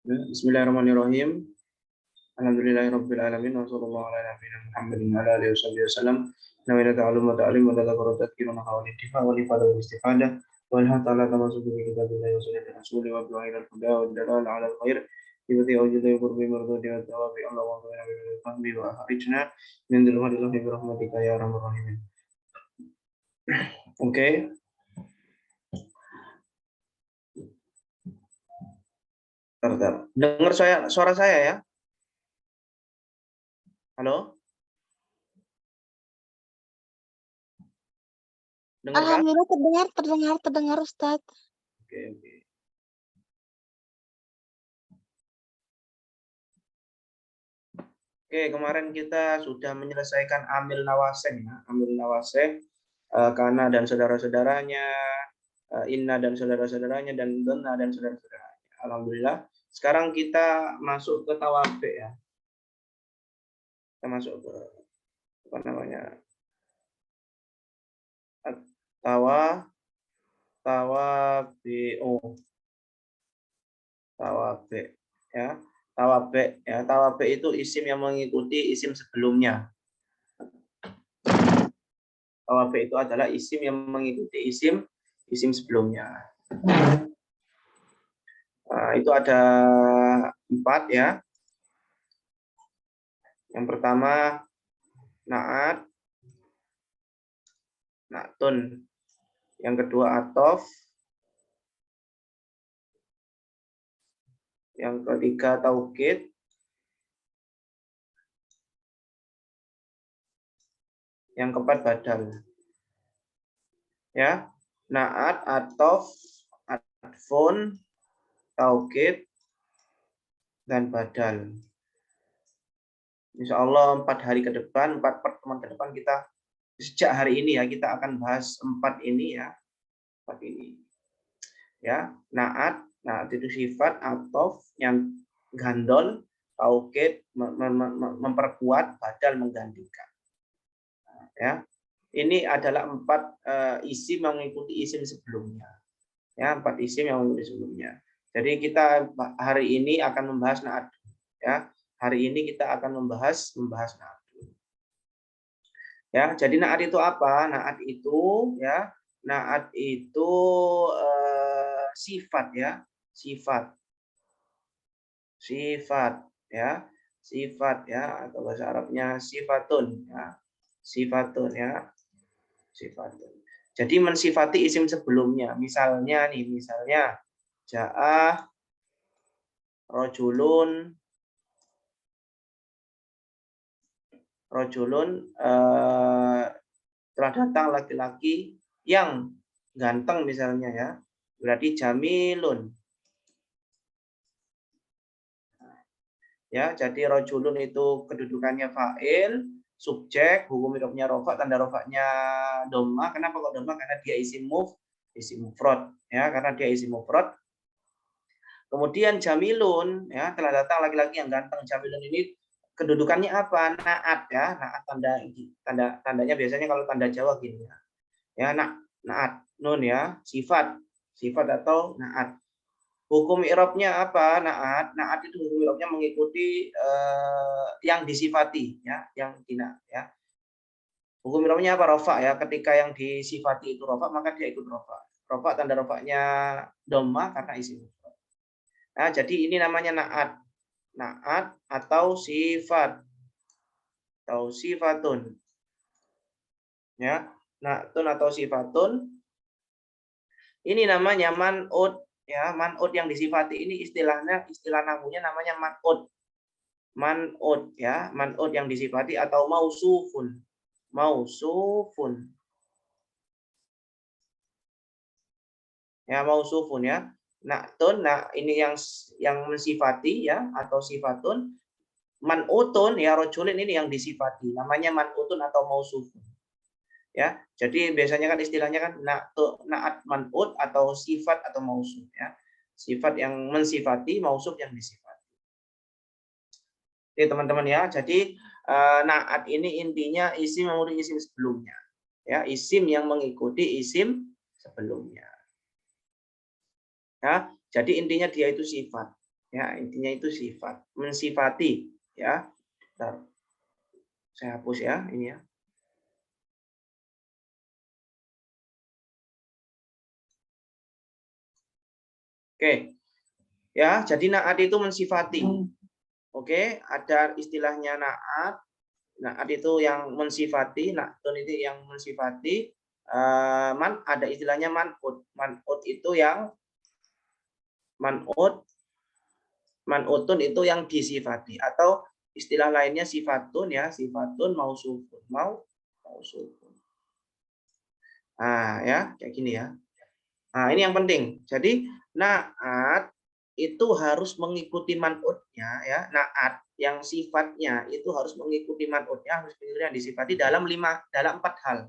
Bismillahirrahmanirrahim. Alhamdulillahirabbil alamin wa sallallahu ala nabiyyina Muhammadin wa ala alihi wasallam. Nawaitu ta'allum wa ta'lim wa tadhakkur wa tadhkirun hawali tifa wa lifada wa istifadah wa alhamdu ta'ala tamasuku bi kitabillahi wa sunnati rasuli wa bi'ilal huda wa dalal ala al-khair ibti awjudu qurbi mardudi wa tawabi Allah wa ta'ala bi fahmi wa akhrijna min dhulmatil bi rahmatika ya arhamar rahimin. Oke. Dengar suara saya ya? Halo? Dengar, alhamdulillah terdengar Ustaz. Oke. Oke, kemarin kita sudah menyelesaikan amil nawaseh ya. Amil nawaseh, kana dan saudara-saudaranya, inna dan saudara-saudaranya, dan donna dan saudara-saudaranya. Alhamdulillah. Sekarang kita masuk ke tawabe ya. Kita masuk ke apa namanya? Tawabe ya. Tawabe itu isim yang mengikuti isim sebelumnya. Tawabe itu adalah isim yang mengikuti isim sebelumnya. Nah, itu ada 4 ya. Yang pertama na'at, na'tun. Yang kedua atof. Yang ketiga taukid. Yang keempat badal. Ya, na'at, atof, atfun, taukid, dan badal. Insya Allah 4 hari ke depan, 4 pertemuan ke depan kita sejak hari ini ya kita akan bahas 4 ini ya, 4 ini. Ya, na'at itu sifat, atof yang gandol, taukid memperkuat, badal menggantikan. Ya, ini adalah 4 isim yang mengikuti isim sebelumnya. Ya, 4 isim yang mengikuti sebelumnya. Jadi kita hari ini akan membahas na'at. Ya, hari ini kita akan membahas na'at. Ya, jadi na'at itu apa? Na'at itu ya, na'at itu sifat ya, sifat ya, sifat ya, atau bahasa Arabnya sifatun ya, sifatun ya, sifatun. Jadi mensifati isim sebelumnya. Misalnya ja'ah rojulun telah datang laki-laki yang ganteng misalnya ya, berarti jamilun. Ya, jadi rojulun itu kedudukannya fa'il, subjek, hukum hidupnya rofa, tanda rofaknya dhamma. Kenapa kok dhamma? Karena dia isim mufrad ya, karena dia isim mufrad. Kemudian jamilun ya, telah datang laki-laki yang ganteng. Jamilun ini kedudukannya apa? Na'at ya, na'at tandanya biasanya kalau tanda Jawa gini ya. Ya, na'at nun ya, sifat atau na'at. Hukum i'rabnya apa? Na'at itu hukum i'rabnya mengikuti yang disifati ya, yang dina ya. Hukum i'rabnya apa? Rafa ya. Ketika yang disifati itu rafa, maka dia ikut rafa. Rafa tanda rafanya dhamma karena isim. Nah, jadi ini namanya na'at. Na'at atau sifat. Atau sifatun. Ya, na'tun atau sifatun. Ini namanya man'ut ya, man'ut yang disifati ini istilah nahwunya namanya man'ut. Man'ut ya, man'ut yang disifati atau mausufun. Mausufun. Ya, mausufun ya. Na'tun, ini yang mensifati ya, atau sifatun. Man'utun ya, rojulin ini yang disifati, namanya man'utun atau mausufun. Ya, jadi biasanya kan istilahnya kan na'at man'ut atau sifat atau mausuf ya. Sifat yang mensifati, mausuf yang disifati. Oke, teman-teman ya. Jadi na'at ini intinya isim yang mengikuti isim sebelumnya. Ya, isim yang mengikuti isim sebelumnya. Ya, Jadi intinya dia itu sifat. Ya, intinya itu sifat, mensifati, ya. Bentar. Saya hapus ya, ini ya. Oke. Ya, jadi naat itu mensifati. Oke, ada istilahnya naat. Naat itu yang mensifati, naatun itu yang mensifati. Ada istilahnya man'ut. Man'ut itu yang man'utun itu yang disifati, atau istilah lainnya sifatun ya, sifatun mausufun, mausufun. Nah, ya, kayak gini ya. Nah, ini yang penting. Jadi naat itu harus mengikuti man'utnya ya. Naat yang sifatnya itu harus mengikuti man'utnya, harus mengikuti yang disifati dalam 4 hal.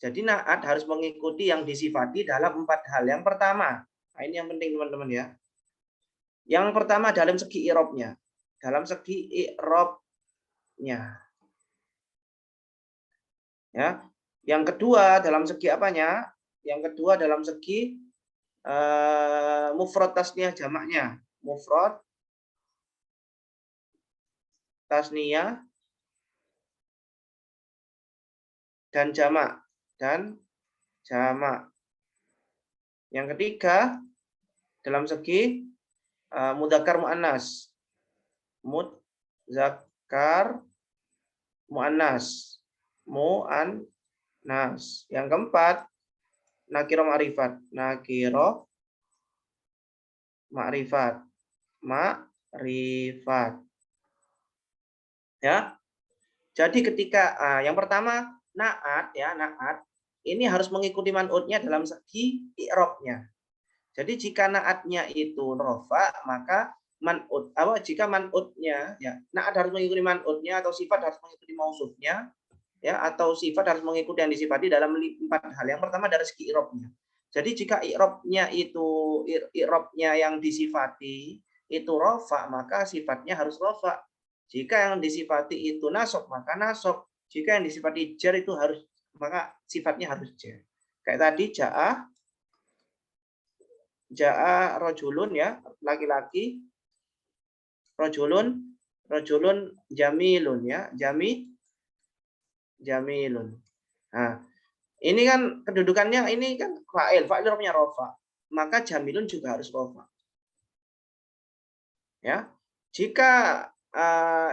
Jadi naat harus mengikuti yang disifati dalam 4 hal. Yang pertama, nah ini yang penting teman-teman ya. Yang pertama dalam segi i'rabnya. Dalam segi i'rabnya. Ya. Yang kedua dalam segi apanya? Yang kedua dalam segi mufrad tasniyah jamaknya. Mufrad tasniyah dan jamak. Yang ketiga dalam segi mudzakkar muannas. Mudzakkar muannas. Muannas. Yang keempat nakiro ma'rifat. Nakiro ma'rifat. Ma'rifat. Ya. Jadi ketika yang pertama naat ya, naat ini harus mengikuti man'utnya dalam segi i'rabnya. Jadi jika naatnya itu rofa, maka jika man'utnya ya, naat harus mengikuti man'utnya, atau sifat harus mengikuti mausufnya ya, atau sifat harus mengikuti yang disifati dalam 4 hal. Yang pertama dari segi i'rabnya. Jadi jika i'rabnya yang disifati itu rofa, maka sifatnya harus rofa. Jika yang disifati itu nasab, maka nasab. Jika yang disifati jar itu harus, maka sifatnya harus jar. Kayak tadi ja'a rajulun ya, laki-laki. Rajulun jamilun ya, jamilun. Nah, ini kan kedudukannya ini kan fa'il punya rofa. Maka jamilun juga harus rofa. Ya. Jika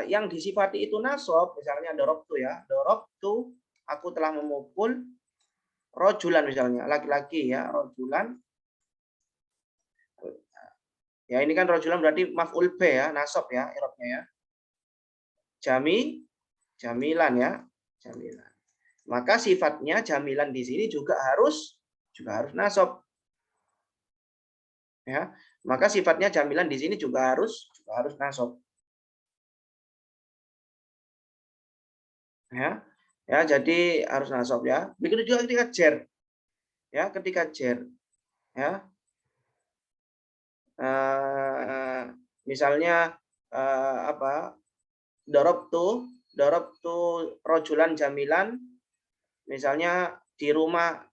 yang disifati itu nasab, misalnya dorobtu ya, dorobtu, aku telah memukul rojulan misalnya, laki-laki ya, rojulan. Ya, ini kan rojulan berarti maf'ul b ya, nasab ya, i'rabnya ya. Jamilan ya, jamilan. Maka sifatnya jamilan di sini juga harus nasab. Ya, maka sifatnya jamilan di sini juga harus nasab. Ya. Ya, jadi harus nasab ya. Begitu juga ketika jar. Ya, ketika jar. Ya. Misalnya apa? Darabtu rojulan jamilan, misalnya di rumah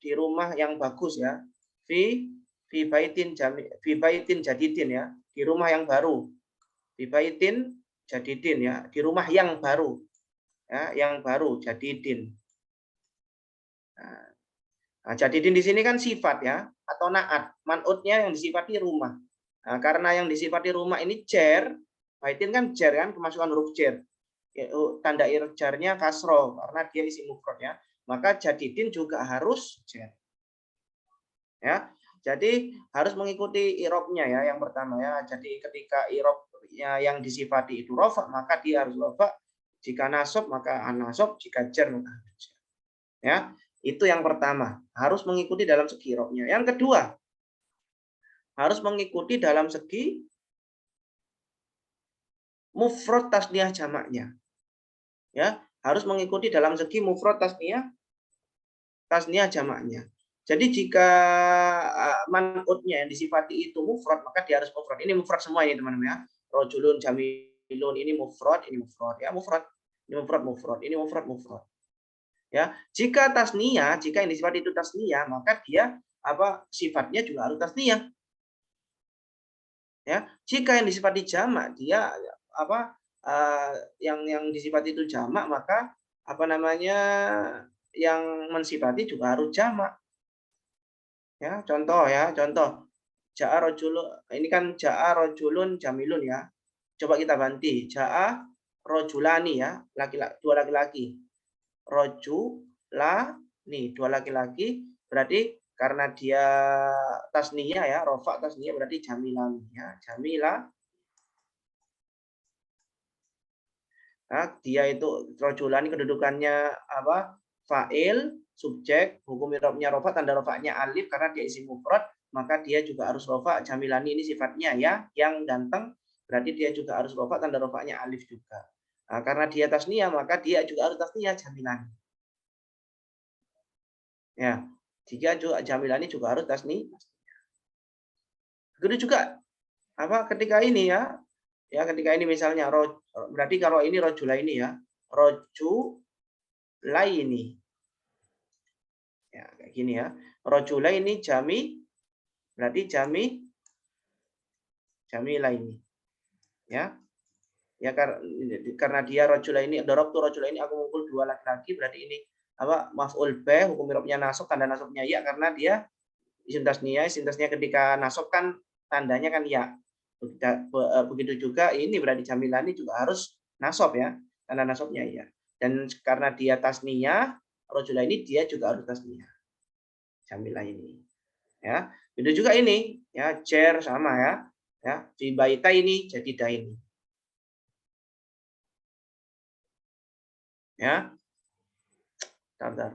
yang bagus ya. Fi baitin jadidin ya, di rumah yang baru. Fi baitin jadidin ya, di rumah yang baru. Ya, yang baru jadidin. Nah, jadidin di sini kan sifat ya, atau naat. Man'utnya yang disifati rumah. Nah, karena yang disifati rumah ini jar, baitin kan jar kan, kemasukan huruf jar. Tanda jarnya kasroh karena dia isi mufrad ya. Maka jadidin juga harus jar. Ya. Jadi harus mengikuti i'rabnya ya, yang pertama ya. Jadi ketika i'rabnya yang disifati itu rofa, maka dia harus rofa. Jika nasab maka an-nasab, jika jar maka jar. Ya. Itu yang pertama, harus mengikuti dalam segi i'rabnya. Yang kedua, harus mengikuti dalam segi mufrad tasniyah jamaknya. Ya, harus mengikuti dalam segi mufrad tasniyah jamaknya. Jadi jika man'utnya yang disifati itu mufrad, maka dia harus mufrad. Ini mufrad semua ini teman-teman ya. Rajulun jamilun, ini mufrad ya, mufrad. Ini mufrad, ini mufrad. Ya, jika tasniyah, jika yang disifati itu tasniyah, maka dia sifatnya juga harus tasniyah. Ya, jika yang disifati jamak dia apa yang disifati itu jamak, maka apa namanya yang mensifati juga harus jamak. Ya, contoh. Ja'a rajulun, ini kan ja'a rajulun jamilun ya. Coba kita ganti, ja'a rajulani ya, dua laki-laki. Rajulani, dua laki-laki, berarti karena dia tasniyah ya, rofa tasniyah berarti jamilani ya, jamila. Nah, dia itu rajulani kedudukannya apa? Fa'il, subjek, hukum i'rabnya rofa, tanda rofanya alif karena dia isim mufrad, maka dia juga harus rofa. Jamilani ini sifatnya ya, yang ganteng, berarti dia juga harus rofa, tanda rofanya alif juga. Nah, karena dia tasniyah, maka dia juga harus tasniyah jamilani. Ya, jika juga jamilani juga harus tasniyah. Begitu juga apa ketika ini ya, ketika ini misalnya berarti kalau ini rojula ini ya, rojulaini. Ya, kayak gini ya. Rojula ini berarti jamilaini. Ya. Ya karena dia rojula ini, darabtu rojula ini aku mukul dua laki-laki, berarti ini apa maf'ul bih, hukum i'rabnya nasab, tanda nasabnya ya karena dia isim tasniyah ketika nasab kan tandanya kan ya. Begitu juga ini berarti jamilani juga harus nasab ya, tanda nasabnya ya. Dan karena dia tasniyah, rojula ini dia juga harus tasniyah. Jamilah ini. Ya, itu juga ini ya, chair sama ya. Ya, di baita ini jadi daini. Ya. Bentar.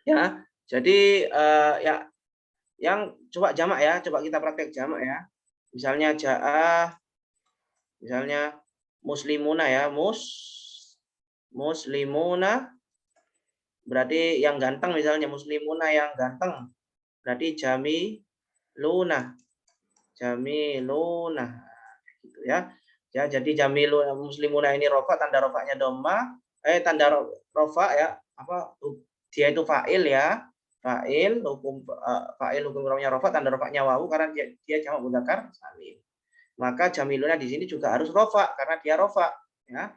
Ya, jadi ya yang coba jamak ya, coba kita praktek jamak ya. Misalnya misalnya muslimuna ya, muslimuna berarti yang ganteng, misalnya muslimuna yang ganteng. Berarti jamiluna. Jamiluna gitu ya. Ya, jadi jamiluna muslimuna ini rofa, tanda rofanya dhamma, tanda rofa ya, apa dia itu fa'il ya. Fa'il hukum romnya rofa, tanda rofanya wawu karena dia jamak mudzakkar salim. Maka jamiluna di sini juga harus rofa karena dia rofa ya.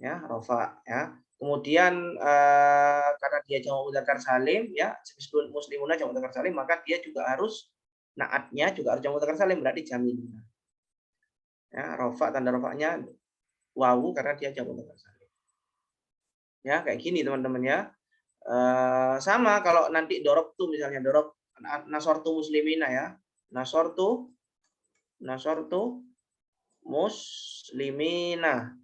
Ya, rofa ya. Kemudian karena dia jamak mudzakkar salim ya, muslimuna jamak mudzakkar salim, maka dia juga harus naatnya juga harus jamak mudzakkar salim berarti jamiluna. Ya, rofa tanda rofanya wawu karena dia jamak mudzakkar salim. Ya, kayak gini teman-teman ya. Sama kalau nanti dorob tuh misalnya dorob nasortu muslimina ya. Nasortu muslimina.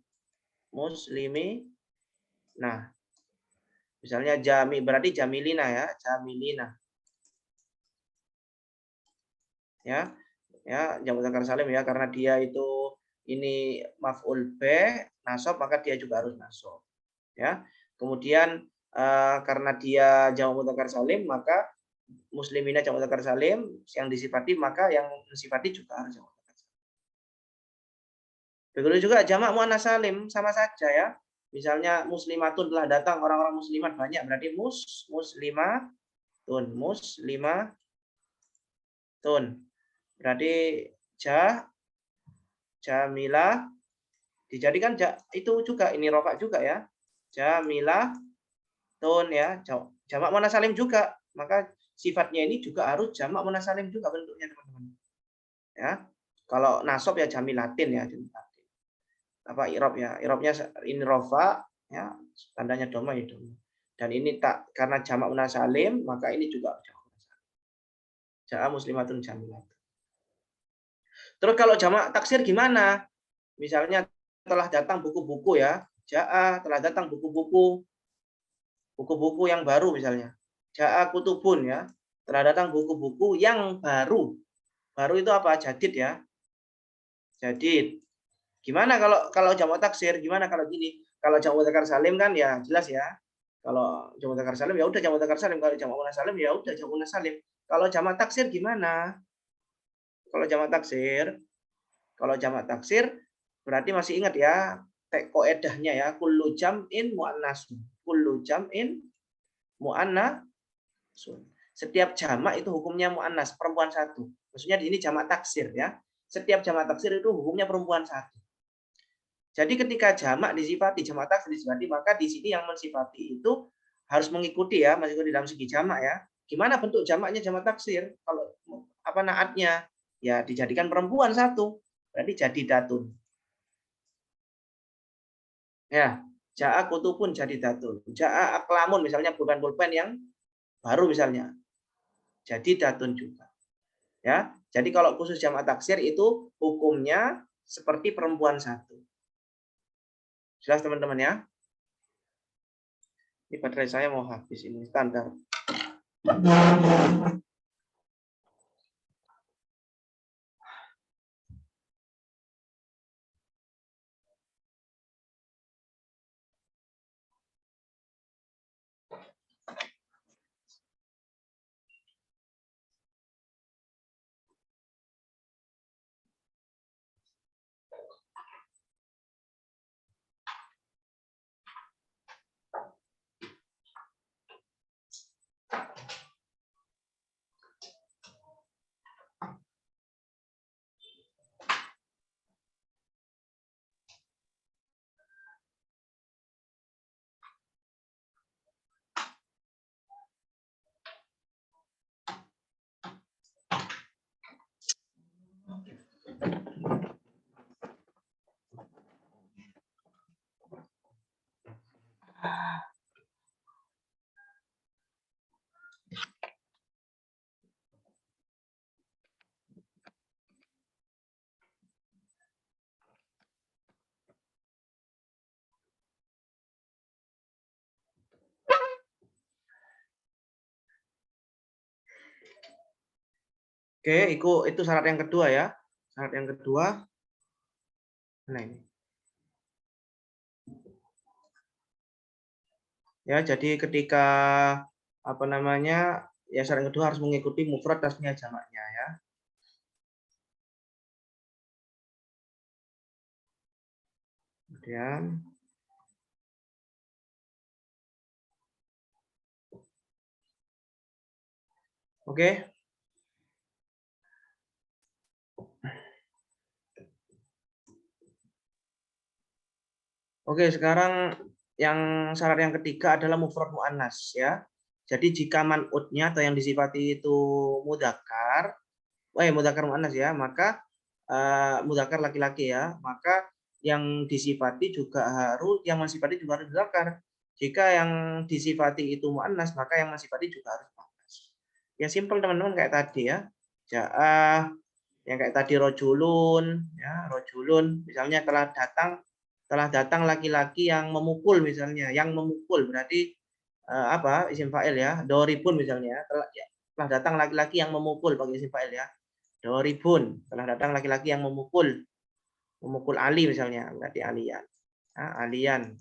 Nah, misalnya berarti jamilina ya, jamilina. Ya. Ya, jamak mudzakkar salim ya karena dia itu ini maf'ul bih, nasab maka dia juga harus nasab. Ya. Kemudian karena dia jamak mudzakkar salim maka muslimina jamak mudzakkar salim yang disifati maka yang disifati juga harus jamak mudzakkar salim. Begitu juga jamak muannats salim sama saja ya. Misalnya muslimatun telah datang orang-orang muslimat banyak berarti muslimatun. Berarti jamilah dijadikan itu juga ini rofa juga ya. Jamilah ya, jamak muannats salim juga. Maka sifatnya ini juga harus jamak muannats salim juga bentuknya teman-teman. Ya. Kalau nasab ya jamilatin ya, jamilatin. Apa i'rab ya? I'rabnya ini rofa ya, tandanya dhamma ya dhamma. Dan ini tak karena jamak muannats salim, maka ini juga jamak muannats salim. Ja'a muslimatun jamilatun. Terus kalau jamak taksir gimana? Misalnya telah datang buku-buku ya. Ja'a telah datang buku-buku yang baru misalnya. Ja'a kutubun ya. Telah datang buku-buku yang baru. Baru itu apa? Jadid ya. Jadid. Gimana kalau jamak taksir? Gimana kalau gini? Kalau jamak mudzakkar salim kan ya jelas ya. Kalau jamak mudzakkar salim ya udah jamak mudzakkar salim. Kalau jamak muannas salim ya udah jamak muannas salim. Kalau jamak taksir gimana? Kalau jamak taksir, kalau jamak taksir berarti masih ingat ya koedahnya ya. Kullu jam'in muannasun. Kullu jam'in muannasun. Setiap jamak itu hukumnya muannas, perempuan satu. Maksudnya ini jamak taksir ya. Setiap jamak taksir itu hukumnya perempuan satu. Jadi ketika jamak disifati, jamak taksir disifati, maka di sini yang mensifati itu harus mengikuti ya, meskipun di dalam segi jamak ya. Gimana bentuk jamaknya jamak taksir? Kalau apa naatnya? Ya dijadikan perempuan satu. Berarti jadi datun. Ya, ja'a kutubun jadi datun. Ja'a aklamun misalnya pulpen-pulpen yang baru misalnya. Jadi datun juga. Ya, jadi kalau khusus jamak taksir itu hukumnya seperti perempuan satu. Jelas teman-teman ya? Ini baterai saya mau habis ini standar. Oke, itu syarat yang kedua ya. Syarat yang kedua. Nah ini. Ya, jadi ketika apa namanya? Ya syarat yang kedua harus mengikuti mufrad tasniyah jamaknya ya. Kemudian oke. Oke, sekarang yang syarat yang ketiga adalah mufrad muannas ya. Jadi jika man'utnya atau yang disifati itu mudzakkar, mudzakkar muannas ya, maka mudzakkar laki-laki ya, maka yang disifati juga harus yang mensifati juga harus mudzakkar. Jika yang disifati itu muannas, maka yang mensifati juga harus muannas. Ya simpel teman-teman kayak tadi ya. Ja'ah yang kayak tadi rojulun ya, rojulun misalnya telah datang laki-laki yang memukul misalnya, yang memukul berarti apa isim fa'il ya, doribun misalnya, telah datang laki-laki yang memukul pakai isim fa'il ya, doribun, telah datang laki-laki yang memukul Ali misalnya, berarti alian, alian.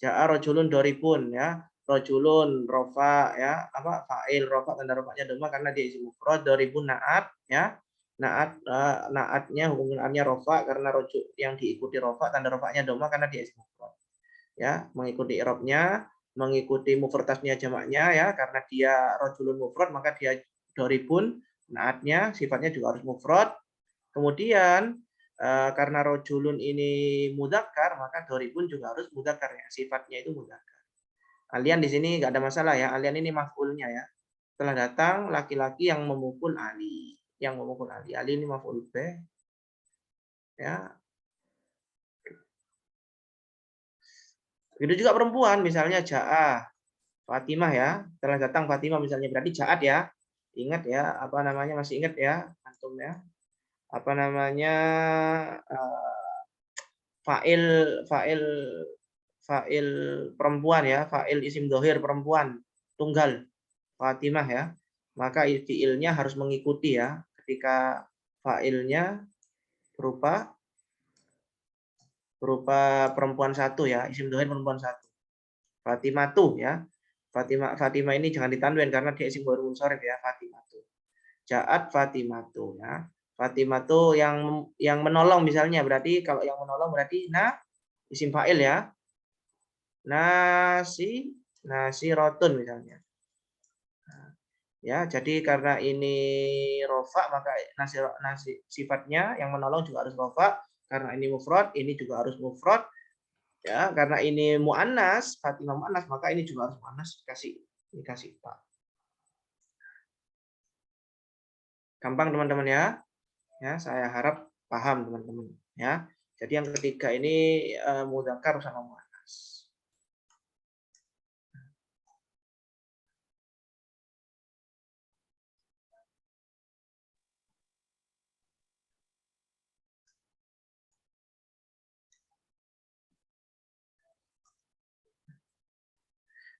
Ja'a rojulun doribun ya, rojulun rofa ya, apa fa'il rofa tanda rofanya doma karena dia isim mufrad, doribun naat ya. Naatnya hukumnya rofa karena rojuk yang diikuti rofa tanda rofanya doma karena dia ism mufrad ya, mengikuti i'rabnya, mengikuti mufrad tasniyah jamaknya ya, karena dia rojulun mufrad maka dia doribun, naatnya sifatnya juga harus mufrad. Kemudian karena rojulun ini mudzakkar maka doribun juga harus mudzakkar ya, sifatnya itu mudzakkar. Alian di sini nggak ada masalah ya, alian ini maf'ulnya ya, telah datang laki-laki yang memukul Ali. Yang memukul Ali. Ali ini maf'ul bih. Ya. Begitu juga perempuan, misalnya Ja'ah. Fatimah ya. Telah datang Fatimah misalnya, berarti Ja'at ya. Ingat ya, apa namanya, masih ingat ya, antum ya. Apa namanya, fa'il fa'il fa'il perempuan ya, fa'il isim dohir perempuan, tunggal. Fatimah ya. maka fiilnya harus mengikuti ya. Ketika fa'ilnya berupa perempuan satu ya, isim dhoir perempuan satu. Fatimatu ya. Fatimah ini jangan ditanwin karena dia isim dhoir munsharif ya, Fatimatu. Ja'at Fatimatu ya. Fatimatu yang menolong misalnya, berarti kalau yang menolong berarti isim fa'il ya. Nasi rotun misalnya. Ya, jadi karena ini rofa maka nasi sifatnya yang menolong juga harus rofa. Karena ini mufrad, ini juga harus mufrad. Ya, karena ini muannas, Fatimah muannas, maka ini juga harus muannas dikasih Pak. Gampang teman-teman ya. Ya, saya harap paham teman-teman ya. Jadi yang ketiga ini mudzakkar sama muannas.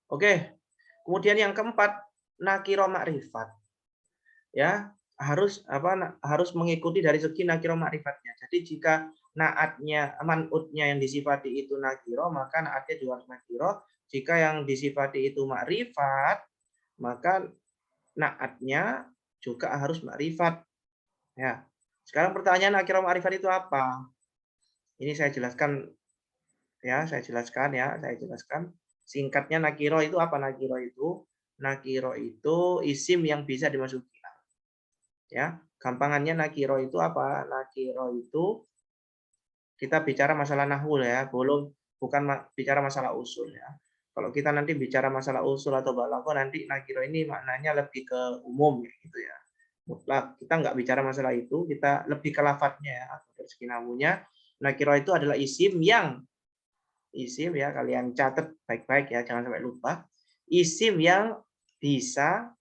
Oke. Kemudian yang keempat, nakiro ma'rifat. Ya, harus mengikuti dari segi nakiro ma'rifatnya. Jadi jika naatnya, man'utnya yang disifati itu nakiro, maka naatnya juga harus nakiro. Jika yang disifati itu ma'rifat, maka naatnya juga harus ma'rifat. Ya. Sekarang pertanyaan nakiro ma'rifat itu apa? Ini saya jelaskan ya, saya jelaskan. Singkatnya nakiro itu apa nakiro itu? Nakiro itu isim yang bisa dimasuki. Ya, gampangannya nakiro itu apa? Nakiro itu kita bicara masalah nahwu ya, bukan bicara masalah usul ya. Kalau kita nanti bicara masalah usul atau balaghah nanti nakiro ini maknanya lebih ke umum gitu ya. Mutlak. Kita nggak bicara masalah itu, kita lebih ke lafadznya ya, dari segi nahwunya. Nakiro itu adalah isim ya, kalian catat baik-baik ya, jangan sampai lupa. Isim yang bisa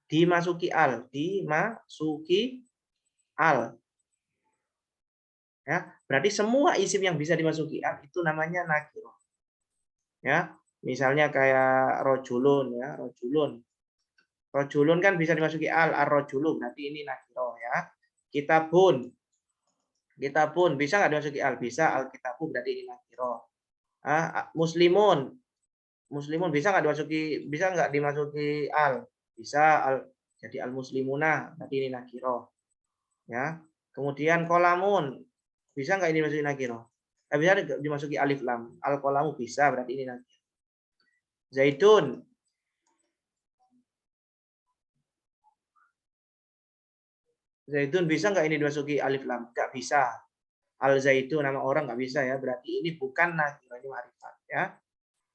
dimasuki al. Ya, berarti semua isim yang bisa dimasuki al itu namanya nakiro. Ya, misalnya kayak rojulun ya, rojulun. Rojulun kan bisa dimasuki ar-rojulu, berarti ini nakiro ya. Kitabun bisa nggak dimasuki al? Bisa, al-kitabu berarti ini nakiro. Muslimun bisa nggak dimasuki al? Bisa, jadi al-muslimuna berarti ini nakiro. Ya. Kemudian kolamun bisa nggak ini dimasuki nakiro? Bisa dimasuki alif lam. Al-kolamu bisa berarti ini nakiro. Zaidun bisa nggak ini dimasuki alif lam? Nggak bisa. Al Zaidun nama orang nggak bisa ya. Berarti ini bukan nakiro, ini ma'rifat ya.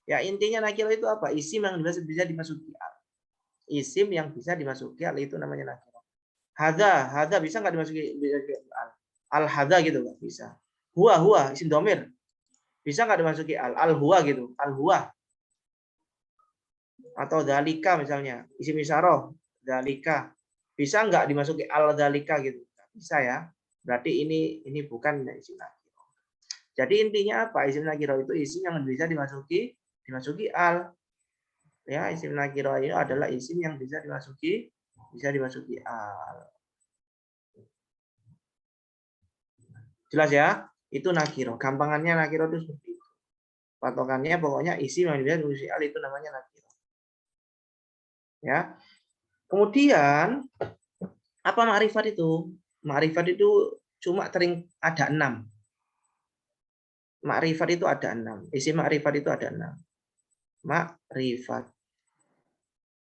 Ya intinya nakiro itu apa? Isim yang bisa dimasuki al. Isim yang bisa dimasuki al itu namanya nakiro. Hadza bisa nggak dimasuki al? Al hadza gitu nggak bisa. Huwa isim domir bisa nggak dimasuki al huwa gitu, al huwa. Atau dalika misalnya isim isyarah dalika bisa nggak dimasuki al dalika gitu, nggak bisa ya. Berarti ini bukan isim nakiro. Jadi intinya apa? Isim nakiro itu isim yang bisa dimasuki al. Ya, isim nakiro itu adalah isim yang bisa dimasuki al. Jelas ya? Itu nakiro. Gampangannya nakiro itu seperti itu. Patokannya pokoknya isim yang bisa dimasuki al itu namanya nakiro. Ya. Kemudian apa ma'rifat itu? Ma'rifat itu cuma ada 6. Ma'rifat itu ada 6. Isim ma'rifat itu ada 6. Ma'rifat.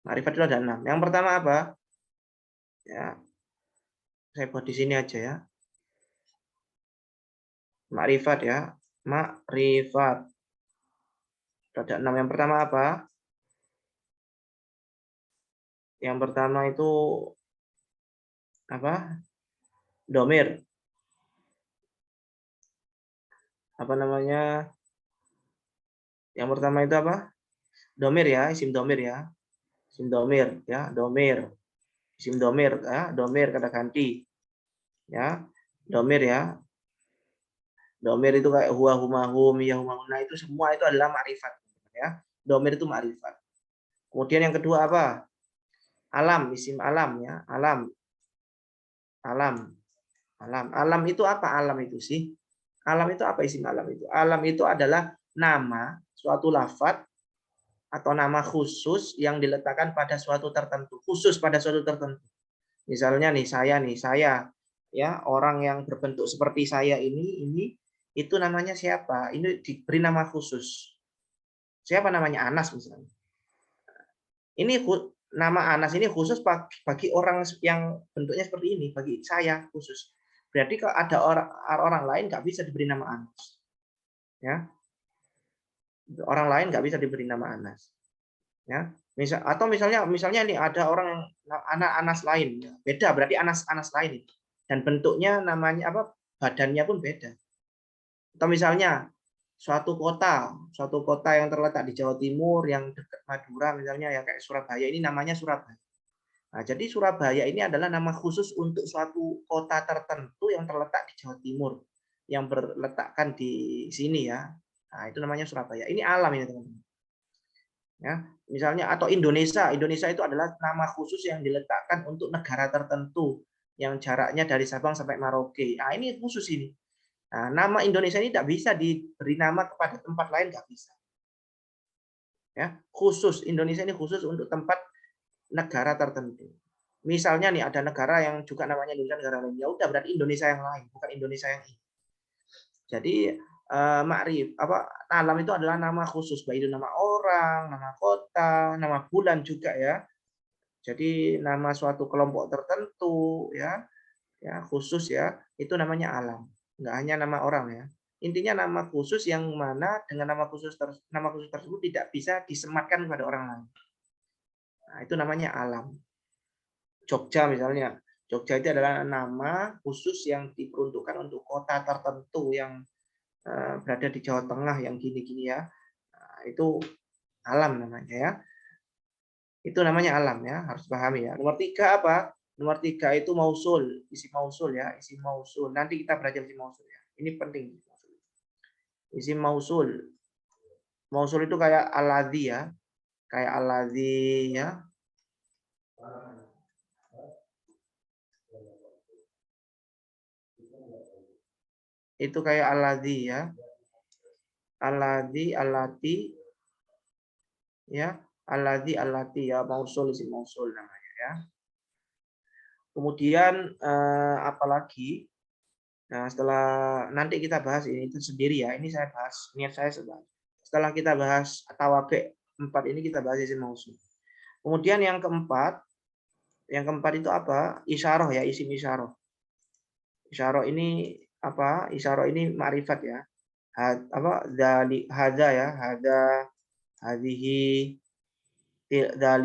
Ma'rifat itu ada 6. Yang pertama apa? Ya. Saya buat di sini aja ya. Ma'rifat ya. Ma'rifat. Ada 6. Yang pertama apa? Yang pertama itu apa? Domir. Apa namanya? Yang pertama itu apa? Domir ya, isim domir ya. Isim domir ya, domir. Isim domir ya, domir kata ganti. Ya. Domir ya. Domir itu kayak huwa huma hum ya huma huna itu semua itu adalah ma'rifat ya. Domir itu ma'rifat. Kemudian yang kedua apa? Alam, isim alam ya, alam. Alam. Alam itu apa alam itu sih? Alam itu apa isim alam itu? Alam itu adalah nama suatu lafadz atau nama khusus yang diletakkan pada suatu tertentu, khusus pada suatu tertentu. Misalnya nih, saya ya, orang yang berbentuk seperti saya ini itu namanya siapa? Ini diberi nama khusus. Siapa namanya? Anas misalnya. Ini nama Anas ini khusus bagi orang yang bentuknya seperti ini, bagi saya khusus. Berarti kalau ada orang lain nggak bisa diberi nama Anas. Ya, orang lain nggak bisa diberi nama Anas. Ya, atau misalnya ini ada orang anak Anas lain, ya. Beda berarti Anas lain dan bentuknya namanya apa, badannya pun beda. Atau misalnya suatu kota yang terletak di Jawa Timur yang dekat Madura misalnya ya kayak Surabaya, ini namanya Surabaya. Nah, jadi Surabaya ini adalah nama khusus untuk suatu kota tertentu yang terletak di Jawa Timur yang berletakkan di sini ya. Nah, itu namanya Surabaya. Ini alam ini teman-teman. Ya, misalnya atau Indonesia. Indonesia itu adalah nama khusus yang diletakkan untuk negara tertentu yang jaraknya dari Sabang sampai Merauke. Nah, ini khusus ini. Nah, nama Indonesia ini tidak bisa diberi nama kepada tempat lain, nggak bisa. Ya, khusus Indonesia ini khusus untuk tempat negara tertentu. Misalnya nih ada negara yang juga namanya Indonesia, negara lain, ya udah berarti Indonesia yang lain, bukan Indonesia yang ini. Jadi ma'rif apa alam itu adalah nama khusus, baik itu nama orang, nama kota, nama bulan juga ya. Jadi nama suatu kelompok tertentu ya, ya khusus ya, itu namanya alam. Enggak hanya nama orang ya. Intinya nama khusus yang mana dengan nama khusus tersebut tidak bisa disematkan kepada orang lain. Nah, itu namanya alam. Jogja misalnya. Jogja itu adalah nama khusus yang diperuntukkan untuk kota tertentu yang berada di Jawa Tengah yang gini-gini ya. Nah, itu alam namanya ya. Itu namanya alam ya, harus pahami ya. Nomor 3 apa? Nomor 3 itu mausul, isim mausul ya, isim mausul. Nanti kita belajar isim mausul ya. Ini penting. Isim mausul. Mausul itu kayak alladzi ya. Kayak alladzi ya. Itu kayak alladzi ya. Alladzi, allati ya. Alladzi, allati ya, mausul isim mausul namanya ya. Kemudian apalagi? Nah, setelah nanti kita bahas ini itu sendiri ya. Ini saya bahas, niat saya setelah kita bahas tawabe 4 ini kita bahas isim mausul. Kemudian yang keempat itu apa? Isyarah ya, isim isyarah. Isyarah ini apa? Isyarah ini ma'rifat ya. Apa? Hadza ya, hadza, hadhihi, tilka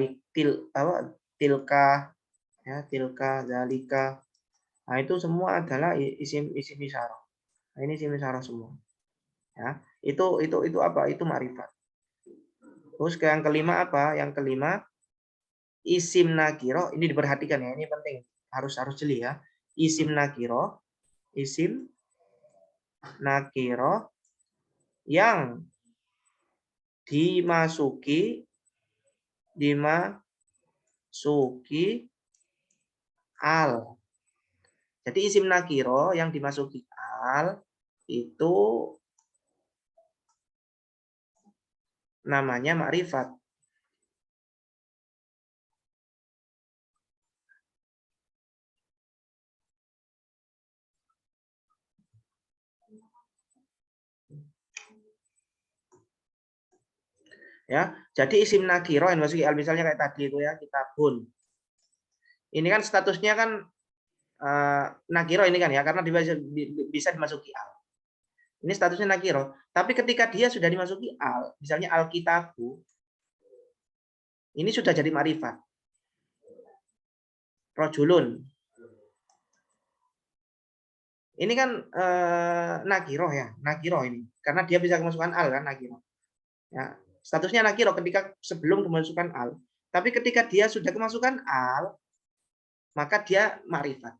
ya, tilka, zalika. Nah, itu semua adalah isim isyarah. Nah, ini isim isyarah semua. Ya, itu apa? Itu ma'rifat. Terus yang kelima apa? Yang kelima isim nakiro, ini diperhatikan ya, ini penting. Harus jeli ya. Isim nakiro yang dimasuki al. Jadi isim nakiro yang dimasuki al itu namanya ma'rifat. Ya, jadi isim nakiro yang dimasuki al, misalnya kayak tadi itu ya, kitabun. Ini kan statusnya kan nakiro ini kan ya, karena bisa dimasuki al. Ini statusnya nakiro. Tapi ketika dia sudah dimasuki al, misalnya al-kitabu, ini sudah jadi ma'rifat. Rojulun. Ini kan nakiro ya, nakiro ini. Karena dia bisa kemasukan al kan, nakiro. Ya, statusnya nakiro ketika sebelum kemasukan al. Tapi ketika dia sudah kemasukan al, maka dia ma'rifat.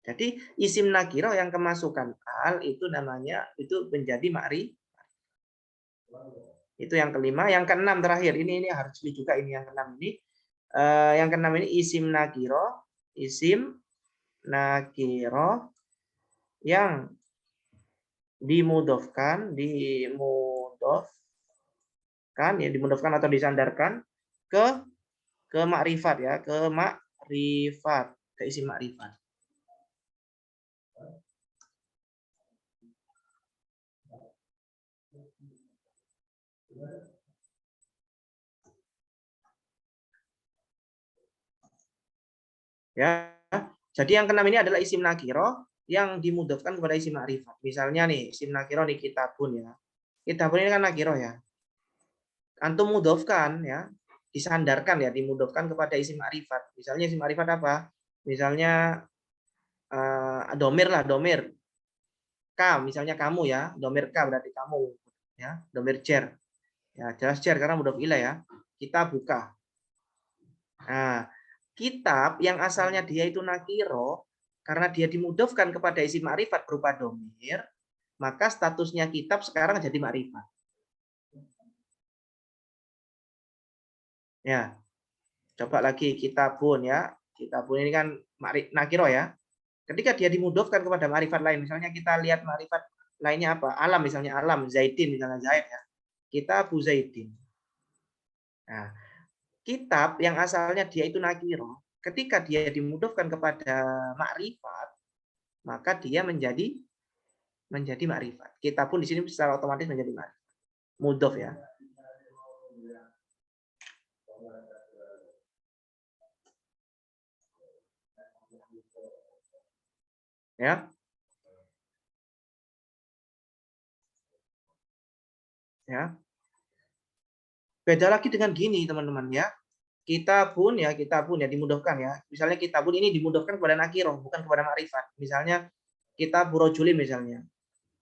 Jadi isim nakiro yang kemasukan al itu namanya itu menjadi ma'rifat. Itu yang kelima. Yang keenam terakhir ini harus juga ini yang keenam ini Yang keenam ini isim nakiro yang dimudofkan atau disandarkan ke makrifat ya, ke isim makrifat. Ya, jadi yang keenam ini adalah isim nakiro yang dimudofkan kepada isim makrifat. Misalnya nih, isim nakiro nih kitabun ya. Kitabun ini kan nakiro ya. Antum mudofkan ya, disandarkan ya, dimudofkan kepada isim makrifat. Misalnya isim makrifat apa? Misalnya domir lah, domir. K, misalnya kamu ya, domir K berarti kamu ya, domir cer. Ya, jelas cer karena mudhof ilaih ya. Kita buka. Nah, kitab yang asalnya dia itu nakiro, karena dia dimudofkan kepada isim makrifat berupa domir, maka statusnya kitab sekarang jadi makrifat. Ya, coba lagi kitabun ya. Kitabun ini kan nakiro ya. Ketika dia dimudofkan kepada makrifat lain, misalnya kita lihat makrifat lainnya apa? Alam misalnya alam, Zaidin misalnya Zaid ya. Kitabu Zaidin. Nah, kitab yang asalnya dia itu nakiro, ketika dia dimudofkan kepada makrifat, maka dia menjadi makrifat. Kita pun di sini secara otomatis menjadi makrifat. Mudhof ya. Ya. Ya. Beda lagi dengan gini, teman-teman ya. Kita pun ya dimudahkan ya. Misalnya kita pun ini dimudahkan kepada nakiro, bukan kepada makrifat. Misalnya kita burojulin misalnya.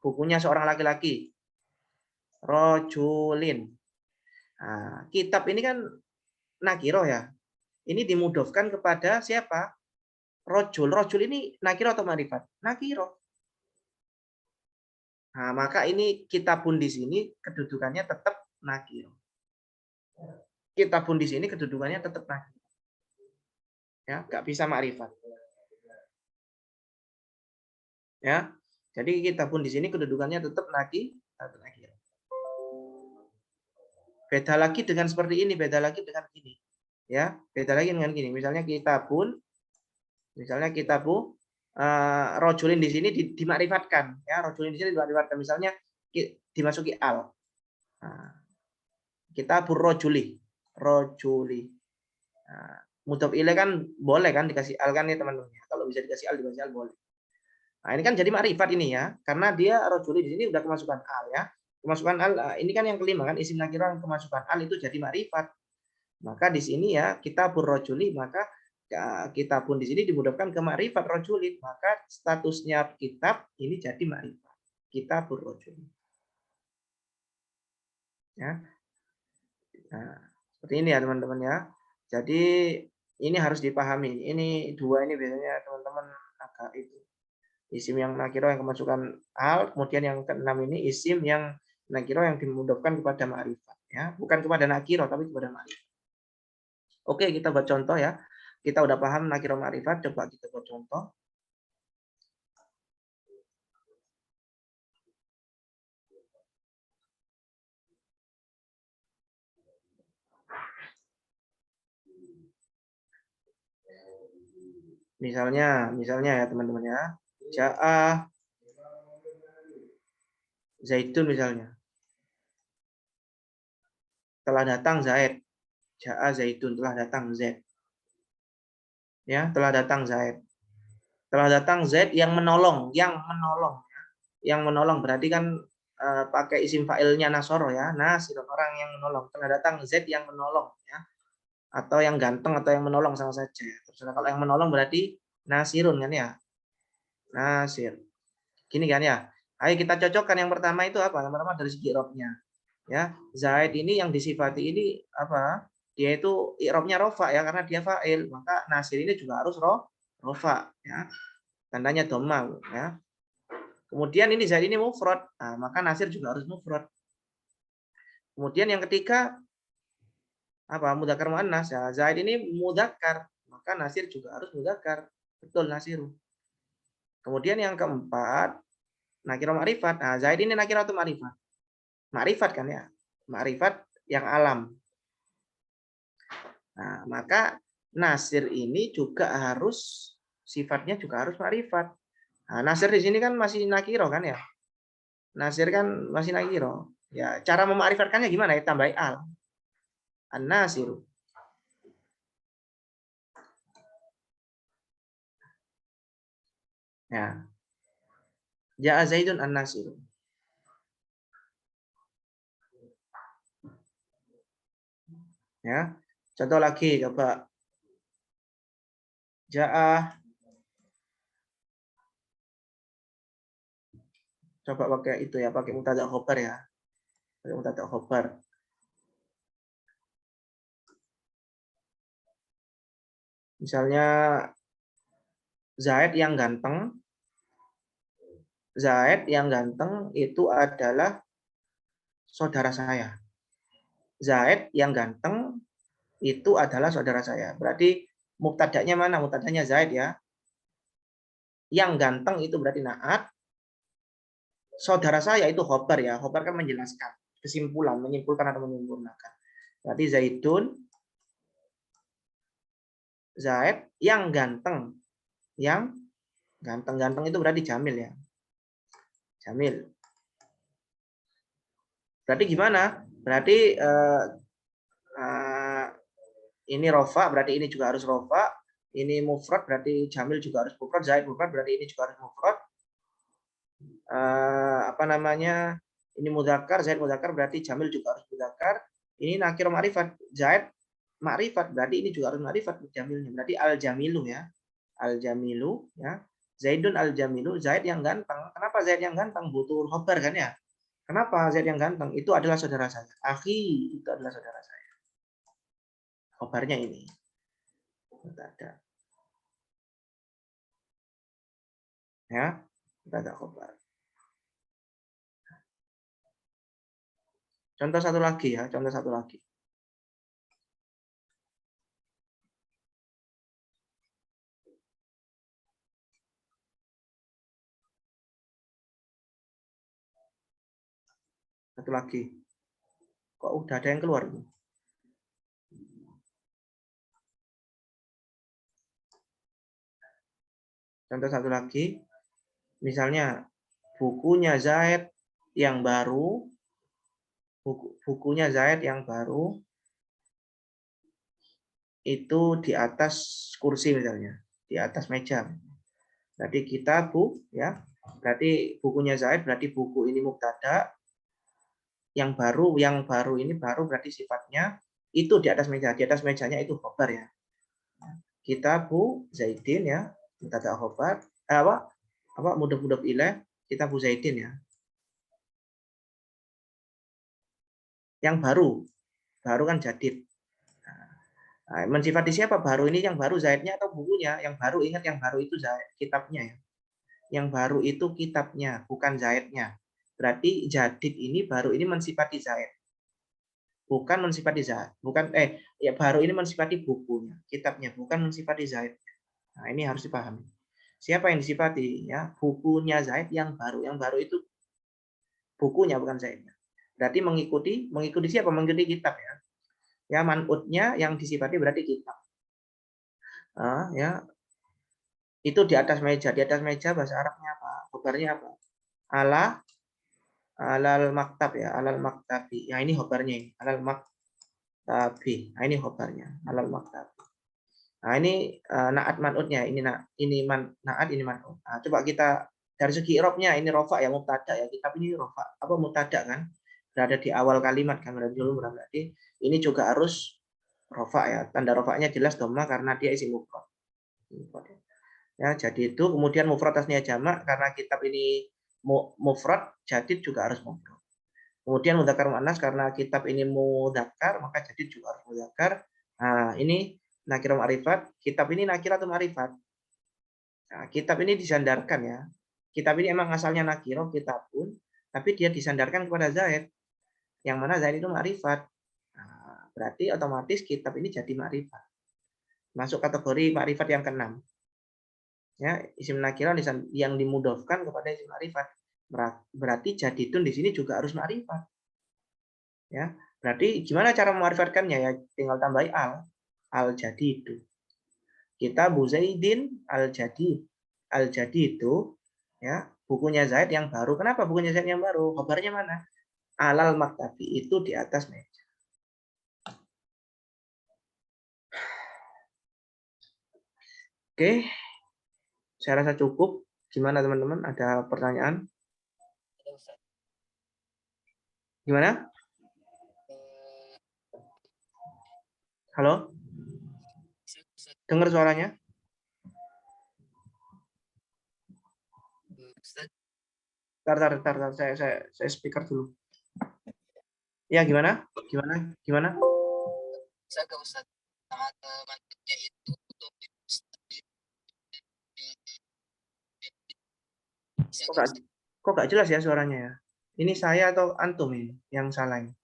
Bukunya seorang laki-laki. Rojulin. Nah, kitab ini kan nakiro ya. Ini dimudahkan kepada siapa? Rojul. Rojul ini nakiro atau makrifat? Nakiro. Nah, maka ini kita pun di sini kedudukannya tetap nakiro. Kita pun di sini kedudukannya tetap nakiro. Ya, nggak bisa makrifat. Ya, jadi kita pun di sini kedudukannya tetap nakiro. Beda lagi dengan seperti ini, beda lagi dengan gini. Ya, beda lagi dengan gini. Misalnya kita pun rojulin di sini dimakrifatkan. Ya, rojulin di sini dimakrifatkan. Misalnya dimasuki al. Nah, kita burrojuli. Rojuli. Nah, mudhof ilaih kan boleh kan dikasih al kan ya teman-teman. Kalau bisa dikasih al boleh. Nah, ini kan jadi makrifat ini ya. Karena dia rojuli di sini udah kemasukan al ya. Kemasukan al ini kan yang kelima kan isim nakiro yang kemasukan al itu jadi makrifat. Maka di sini ya kita burrojuli maka kita pun di sini dimudahkan ke makrifat rojulin, maka statusnya kitab ini jadi makrifat. Kita burrojuli. Ya. Nah, seperti ini ya teman-teman ya. Jadi ini harus dipahami. Ini dua ini biasanya teman-teman agak itu. Isim yang nakiro yang kemasukan al, kemudian yang keenam ini isim yang nakiro yang dimudahkan kepada makrifat ya, bukan kepada nakiro tapi kepada makrifat. Oke, kita buat contoh ya. Kita udah paham nakiro makrifat, coba kita buat contoh. Misalnya ya teman-teman ya. Ja'a Zaidun misalnya. Telah datang Zaid. Ja'a Zaidun, telah datang Zaid. Ya, telah datang Zaid. Telah datang Zaid yang menolong. Yang menolong berarti kan pakai isim fa'ilnya nasoro ya. Nasir, orang yang menolong. Telah datang Zaid yang menolong ya. Atau yang ganteng atau yang menolong sama saja. Terus kalau yang menolong berarti nasirun kan ya. Nasir. Gini kan ya. Ayo kita cocokkan yang pertama itu apa? Yang pertama dari segi i'rabnya. Ya, Zaid ini yang disifati ini apa? Dia itu i'rabnya rofa ya karena dia fa'il, maka nasir ini juga harus rofa ya. Tandanya dhammah ya. Kemudian ini Zaid ini mufrad, nah, maka nasir juga harus mufrad. Kemudian yang ketiga apa? Mudzakkar muannas. Ya, Zaid ini mudzakkar, maka Nasir juga harus mudzakkar. Betul Nasiru. Kemudian yang keempat, nakirah ma'rifat. Nah, Zaid ini nakirah atau ma'rifat? Ma'rifat kan ya? Ma'rifat yang alam. Nah, maka Nasir ini juga harus sifatnya juga harus ma'rifat. Nah, Nasir di sini kan masih nakiro kan ya? Nasir kan masih nakiro. Ya, cara memakrifatkannya gimana ya? Tambahi al. An-Nasiru. Ya. Ja'a Zaidun an-Nasiru. Ya. Contoh lagi coba. Ja'a, coba pakai itu ya, pakai mubtada khobar ya. Pakai mubtada khobar. Misalnya Zaid yang ganteng. Zaid yang ganteng itu adalah saudara saya. Zaid yang ganteng itu adalah saudara saya. Berarti mubtadanya mana? Mubtadanya Zaid ya. Yang ganteng itu berarti naat. Saudara saya itu khobar ya. Khobar kan menjelaskan kesimpulan, menyimpulkan atau menyempurnakan. Berarti Zaidun, Zaid yang ganteng. Yang ganteng-ganteng itu berarti Jamil ya. Jamil. Berarti gimana? Berarti ini rofa, berarti ini juga harus rofa. Ini mufrad, berarti Jamil juga harus mufrad. Zaid mufrad, berarti ini juga harus mufrad. Apa namanya? Ini mudzakkar, Zaid mudzakkar, berarti Jamil juga harus mudzakkar. Ini nakir ma'rifat, Zaid ma'rifat, berarti ini juga harus ma'rifat Jamilnya. Berarti al-jamilu ya. Al-jamilu ya. Zaidun al-jamilu, Zaid yang ganteng. Kenapa Zaid yang ganteng? Butuh khobar kan ya? Kenapa Zaid yang ganteng? Itu adalah saudara saya. Akhi itu adalah saudara saya. Khobarnya ini. Ada. Ya, kita ada khobar. Contoh satu lagi ya, contoh satu lagi. Satu lagi. Kok udah ada yang keluar? Contoh satu lagi. Misalnya bukunya Zaid yang baru, bukunya Zaid yang baru itu di atas kursi misalnya, di atas meja. Berarti kita ya. Berarti bukunya Zaid, berarti buku ini mubtada. Yang baru ini baru berarti sifatnya itu di atas meja. Di atas mejanya itu khobar ya. Kitabu Zaidin ya, mubtada khobar. Apa mudhof ilaih, kitabu Zaidin ya. Yang baru kan jadid. Nah, mensifati siapa baru ini? Yang baru Zaidnya atau bukunya? Yang baru, ingat yang baru itu Zaid, kitabnya ya. Yang baru itu kitabnya, bukan Zaidnya. Berarti jadid ini baru ini mensifati Zaid. Bukan mensifati Zaid. Bukan ya baru ini mensifati bukunya, kitabnya, bukan mensifati Zaid. Nah, ini harus dipahami. Siapa yang disifati ya? Bukunya Zaid yang baru. Yang baru itu bukunya bukan Zaidnya. Berarti mengikuti siapa? Mengikuti kitab ya. Ya man'utnya yang disifati berarti kitab. Ya itu di atas meja. Di atas meja bahasa Arabnya apa? Khobarnya apa? Alal maktab ya, alal maktabi. Ya ini khobarnya ini, alal maktabi. Nah ini khobarnya, alal maktabi. Nah ini naat man'utnya, ini naat, ini man'ut. Nah, coba kita dari segi i'rabnya ini rofa ya, mubtada ya. Kitab ini rofa, apa mubtada kan? Berada di awal kalimat kan, berarti ini juga harus rofa ya. Tanda rofanya jelas dhamma karena dia isim mufrad. Ya, jadi itu kemudian mufrad tasniyah jamak karena kitab ini mufrad, jadid juga harus mufrad. Kemudian mudzakkar muannas karena kitab ini mudzakkar maka jadid juga harus mudzakkar. Nah, ini nakirah ma'rifat, kitab ini nakirah atau ma'rifat. Nah, kitab ini disandarkan ya. Kitab ini emang asalnya nakirah kitabun, tapi dia disandarkan kepada Zaid. Yang mana Zaid itu ma'rifat. Nah, berarti otomatis kitab ini jadi makrifat. Masuk kategori makrifat yang ke-6. Ya, isim nakirah yang dimudhofkan kepada isim makrifat. Berarti jadidun di sini juga harus makrifat. Ya, berarti gimana cara memarifatkannya ya? Tinggal tambahi al jadidu. Kitab Zaidin al jadid. Al jadid itu ya, bukunya Zaid yang baru. Kenapa bukunya Zaid yang baru? Kabarnya mana? Alal maktabi, itu di atas meja. Oke, saya rasa cukup. Gimana teman-teman? Ada pertanyaan? Gimana? Halo? Dengar suaranya? Tar. Saya speaker dulu. Ya, gimana? Gimana? Bisa gak Ustaz? Mantiknya itu untuk Kok gak jelas ya suaranya ya? Ini saya atau antum ini yang salah ini?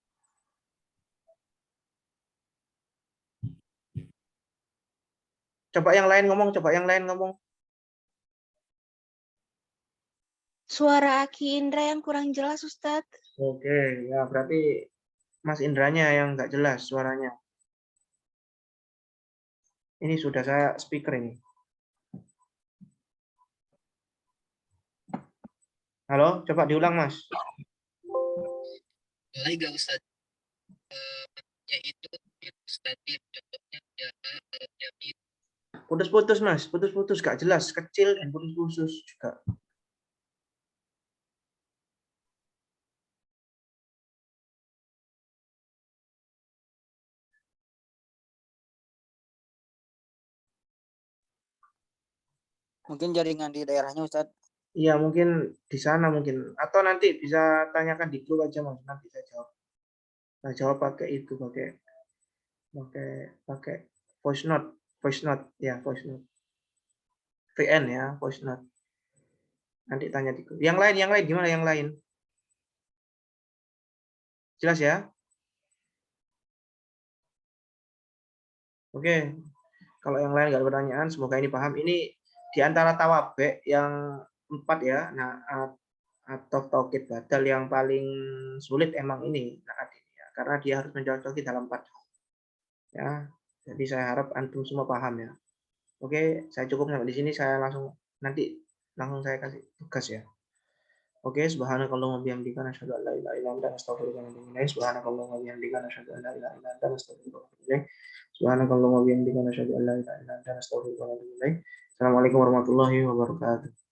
Coba yang lain ngomong. Suara Aki Indra yang kurang jelas, Ustadz. Oke, ya berarti Mas Indranya yang nggak jelas suaranya. Ini sudah saya speaker ini. Halo, coba diulang Mas. boleh gak Ustaz? Yaitu tadi contohnya jadi Putus-putus Mas, putus-putus gak jelas, kecil dan putus-putus juga. mungkin jaringan di daerahnya Ustaz. Iya mungkin di sana mungkin, atau nanti bisa tanyakan di grup aja Mas, nanti saya jawab. Saya jawab pakai itu, pakai voice note ya, voice note. VN ya, voice note. Nanti tanya di grup. Yang lain gimana yang lain? Jelas ya? Oke. Kalau yang lain nggak ada pertanyaan, semoga ini paham. Ini di antara tawabe yang 4 ya. Nah, atau taukid badal yang paling sulit emang ini, ya. Karena dia harus mencocoki dalam 4 hal. Ya. Jadi saya harap antum semua paham ya. Oke, saya cukup sampai di sini. Saya langsung saya kasih tugas ya. Oke, subhanakallahumma bihamdika asyhadu an la ilaha illa anta astaghfiruka wa atubu ilaik. Subhanakallahumma bihamdika asyhadu an la ilaha illa anta astaghfiruka wa atubu ilaik. Subhanakallahumma bihamdika asyhadu an la ilaha illa anta astaghfiruka wa atubu ilaik. Assalamualaikum warahmatullahi wabarakatuh.